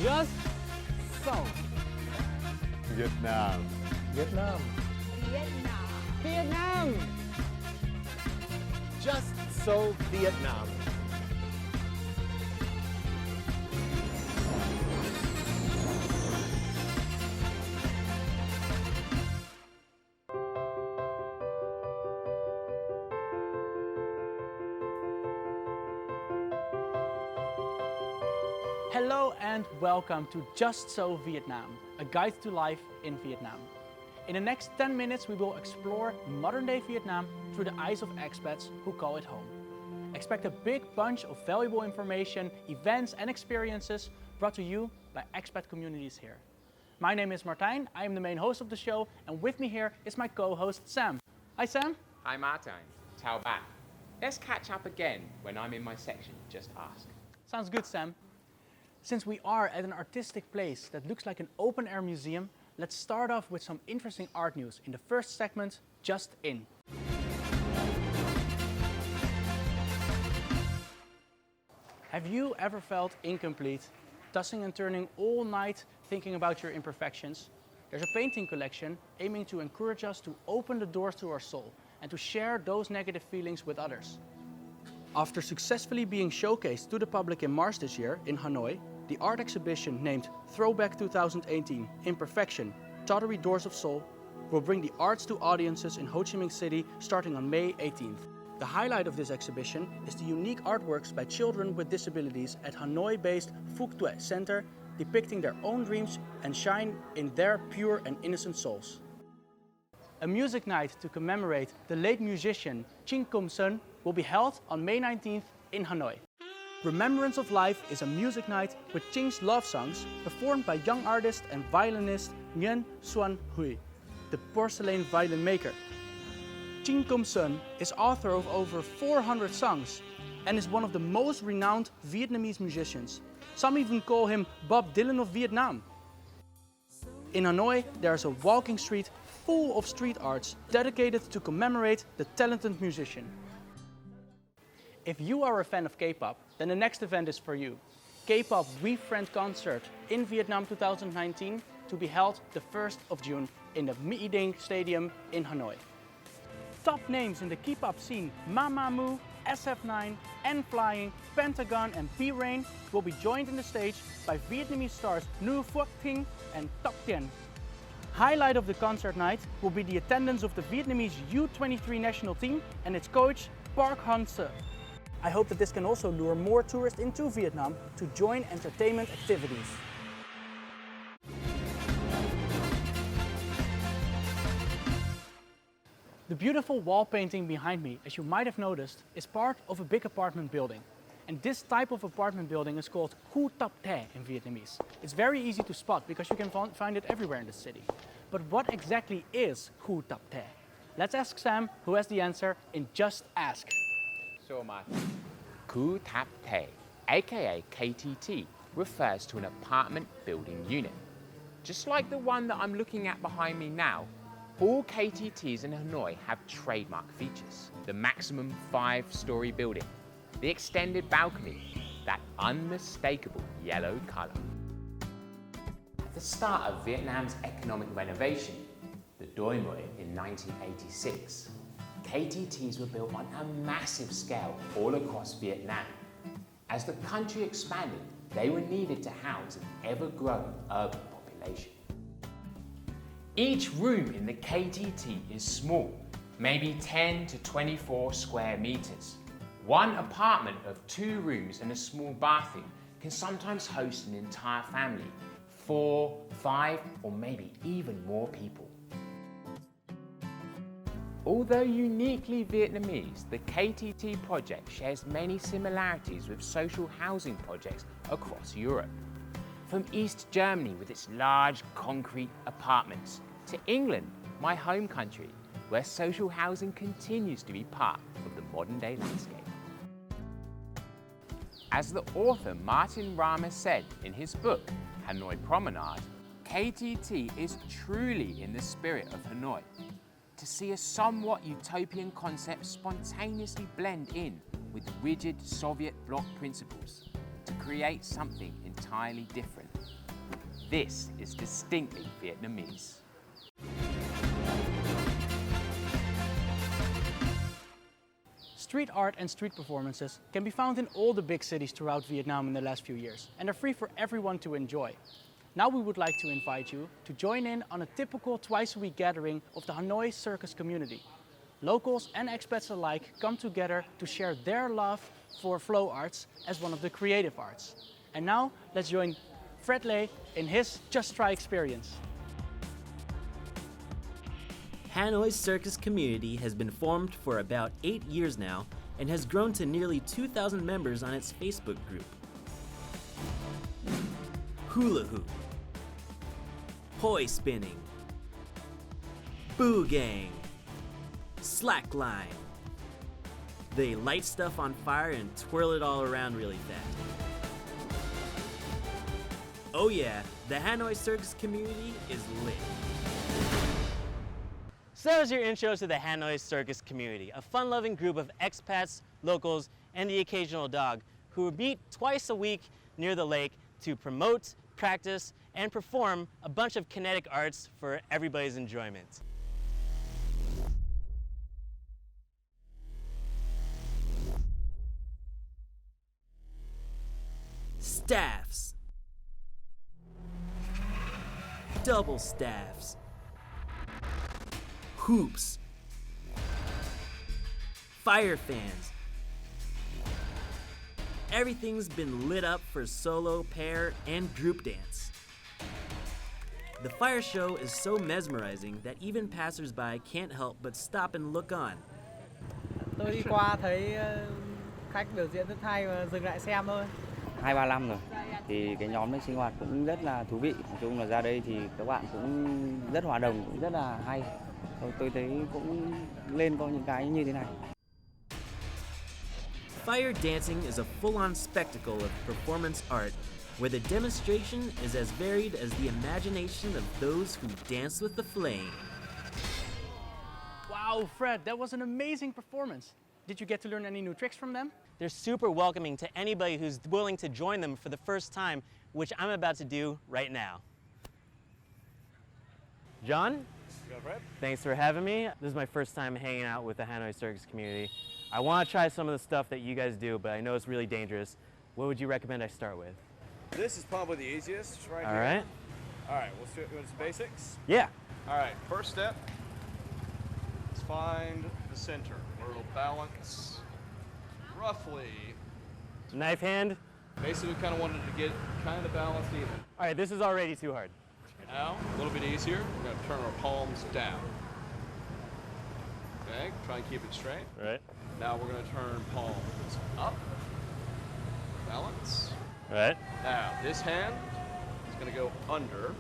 Just so. Vietnam. Vietnam. Vietnam. Vietnam. Just so Vietnam. Hello and welcome to Just So Vietnam, a guide to life in Vietnam. In the next 10 minutes we will explore modern-day Vietnam through the eyes of expats who call it home. Expect a big bunch of valuable information, events and experiences brought to you by expat communities here. My name is Martijn, I am the main host of the show, and with me here is my co-host Sam. Hi Sam. Hi Martijn, ciao back. Let's catch up again when I'm in my section, Just Ask. Sounds good, Sam. Since we are at an artistic place that looks like an open-air museum, let's start off with some interesting art news in the first segment, Just In. Have you ever felt incomplete, tossing and turning all night thinking about your imperfections? There's a painting collection aiming to encourage us to open the doors to our soul and to share those negative feelings with others. After successfully being showcased to the public in March this year in Hanoi, the art exhibition named Throwback 2018 Imperfection, Tottery Doors of Soul will bring the arts to audiences in Ho Chi Minh City starting on May 18th. The highlight of this exhibition is the unique artworks by children with disabilities at Hanoi-based Phuc Tuệ Center depicting their own dreams and shine in their pure and innocent souls. A music night to commemorate the late musician Chinh Kum Sun will be held on May 19th in Hanoi. Remembrance of Life is a music night with Ching's love songs performed by young artist and violinist Nguyen Xuan Huy, the porcelain violin maker. Chinh Kum Sun is author of over 400 songs and is one of the most renowned Vietnamese musicians. Some even call him Bob Dylan of Vietnam. In Hanoi, there's a walking street full of street arts dedicated to commemorate the talented musician. If you are a fan of K-pop, then the next event is for you. K-pop We Friend concert in Vietnam 2019 to be held the 1st of June in the My Ding Stadium in Hanoi. Top names in the K-pop scene Mamamoo, SF9, N-Flying, Pentagon and P-Rain will be joined in the stage by Vietnamese stars Nu Phuoc Thinh and Tóc Tien. Highlight of the concert night will be the attendance of the Vietnamese U23 national team and its coach Park Hang-seo. I hope that this can also lure more tourists into Vietnam to join entertainment activities. The beautiful wall painting behind me, as you might have noticed, is part of a big apartment building. And this type of apartment building is called Khu Tap Te in Vietnamese. It's very easy to spot because you can find it everywhere in the city. But what exactly is Khu Tap Te? Let's ask Sam, who has the answer in Just Ask. So Martijn, Khu Tap Te, aka KTT, refers to an apartment building unit. Just like the one that I'm looking at behind me now, all KTTs in Hanoi have trademark features. The maximum 5-story building, the extended balcony, that unmistakable yellow color. At the start of Vietnam's economic renovation, the Doi Moi in 1986, KTTs were built on a massive scale all across Vietnam. As the country expanded, they were needed to house an ever-growing urban population. Each room in the KTT is small, maybe 10 to 24 square meters. One apartment of 2 rooms and a small bathroom can sometimes host an entire family, 4, 5, or maybe even more people. Although uniquely Vietnamese, the KTT project shares many similarities with social housing projects across Europe. From East Germany with its large concrete apartments, to England, my home country, where social housing continues to be part of the modern-day landscape. As the author Martin Rama said in his book, Hanoi Promenade, KTT is truly in the spirit of Hanoi. To see a somewhat utopian concept spontaneously blend in with rigid Soviet bloc principles to create something entirely different. This is distinctly Vietnamese. Street art and street performances can be found in all the big cities throughout Vietnam in the last few years, and are free for everyone to enjoy. Now we would like to invite you to join in on a typical twice-a-week gathering of the Hanoi circus community. Locals and expats alike come together to share their love for flow arts as one of the creative arts. And now let's join Fred Lay in his Just Try experience. Hanoi's circus community has been formed for about 8 years now and has grown to nearly 2,000 members on its Facebook group. Hula hoop, hoi spinning, boo gang, slackline. They light stuff on fire and twirl it all around really fast. Oh yeah, the Hanoi circus community is lit. So that was your intro to the Hanoi circus community, a fun-loving group of expats, locals, and the occasional dog who meet twice a week near the lake to promote, practice, and perform a bunch of kinetic arts for everybody's enjoyment. Staffs, double staffs, hoops, fire fans. Everything's been lit up for solo, pair, and group dance. The fire show is so mesmerizing that even passersby can't help but stop and look on. Tôi đi qua thấy khách biểu diễn rất hay và dừng lại xem thôi. 2-3 năm rồi thì cái nhóm này sinh hoạt cũng rất là thú vị. Nói chung là ra đây thì các bạn cũng rất hòa đồng, cũng rất là hay. Tôi thấy cũng lên có những cái như thế này. Fire dancing is a full-on spectacle of performance art where the demonstration is as varied as the imagination of those who dance with the flame. Wow, Fred, that was an amazing performance. Did you get to learn any new tricks from them? They're super welcoming to anybody who's willing to join them for the first time, which I'm about to do right now. John? Go, Fred. Thanks for having me. This is my first time hanging out with the Hanoi circus community. I want to try some of the stuff that you guys do, but I know it's really dangerous. What would you recommend I start with? This is probably the easiest right All here. right. All right, we'll do some basics. Yeah. All right, first step is find the center where it'll balance roughly. Knife hand. Basically, kind of wanted to get kind of balanced even. All right, this is already too hard. Now, a little bit easier, we're going to turn our palms down. Okay, try and keep it straight. All right. Now we're going to turn palms up. Balance. All right. Now, this hand is going to go under.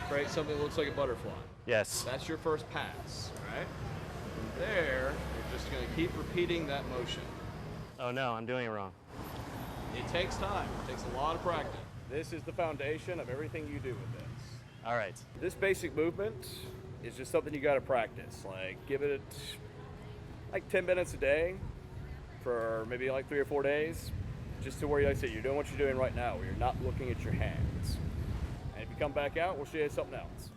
Create something that looks like a butterfly. Yes. That's your first pass, right? From there, you're just going to keep repeating that motion. Oh no, I'm doing it wrong. It takes time. It takes a lot of practice. This is the foundation of everything you do with this. All right. This basic movement is just something you got to practice. Like, give it like 10 minutes a day for maybe like 3 or 4 days, just to where, like I said, you're doing what you're doing right now, where you're not looking at your hands. And if you come back out, we'll show you something else.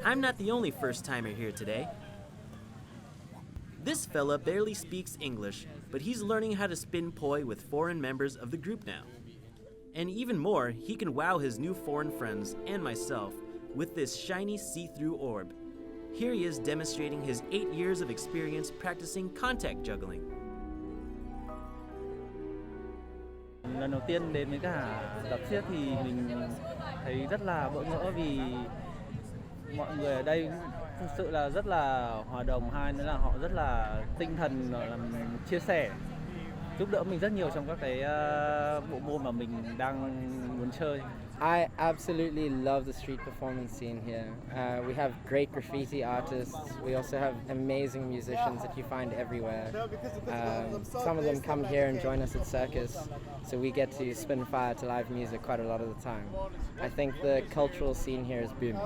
I'm not the only first-timer here today. This fella barely speaks English, but he's learning how to spin poi with foreign members of the group now. And even more, he can wow his new foreign friends and myself with this shiny see-through orb. Here he is demonstrating his 8 years of experience practicing contact juggling. Lần đầu tiên đến với cả tập xiếc thì mình thấy rất là bỡ ngỡ vì mọi người ở đây thực sự là rất là hòa đồng, hai nữa là họ rất là tinh thần chia sẻ, giúp đỡ mình rất nhiều trong các cái bộ môn mà mình đang muốn chơi. I absolutely love the street performance scene here. We have great graffiti artists. We also have amazing musicians that you find everywhere. Some of them come here and join us at circus, so we get to spin fire to live music quite a lot of the time. I think the cultural scene here is booming.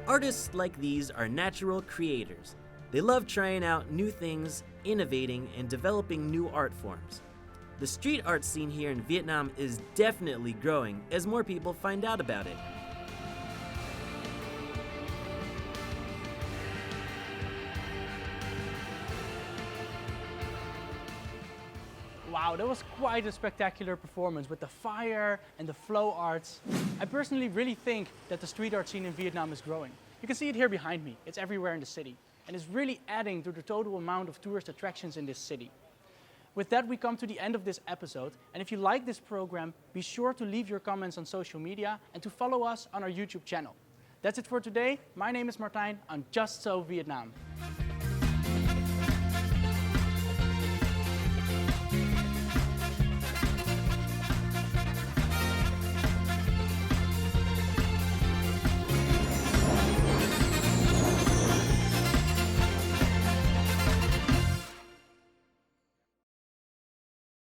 Artists like these are natural creators. They love trying out new things, innovating, and developing new art forms. The street art scene here in Vietnam is definitely growing as more people find out about it. Wow, that was quite a spectacular performance with the fire and the flow arts. I personally really think that the street art scene in Vietnam is growing. You can see it here behind me. It's everywhere in the city and it's really adding to the total amount of tourist attractions in this city. With that, we come to the end of this episode, and if you like this program, be sure to leave your comments on social media and to follow us on our YouTube channel. That's it for today. My name is Martijn on Just So Vietnam.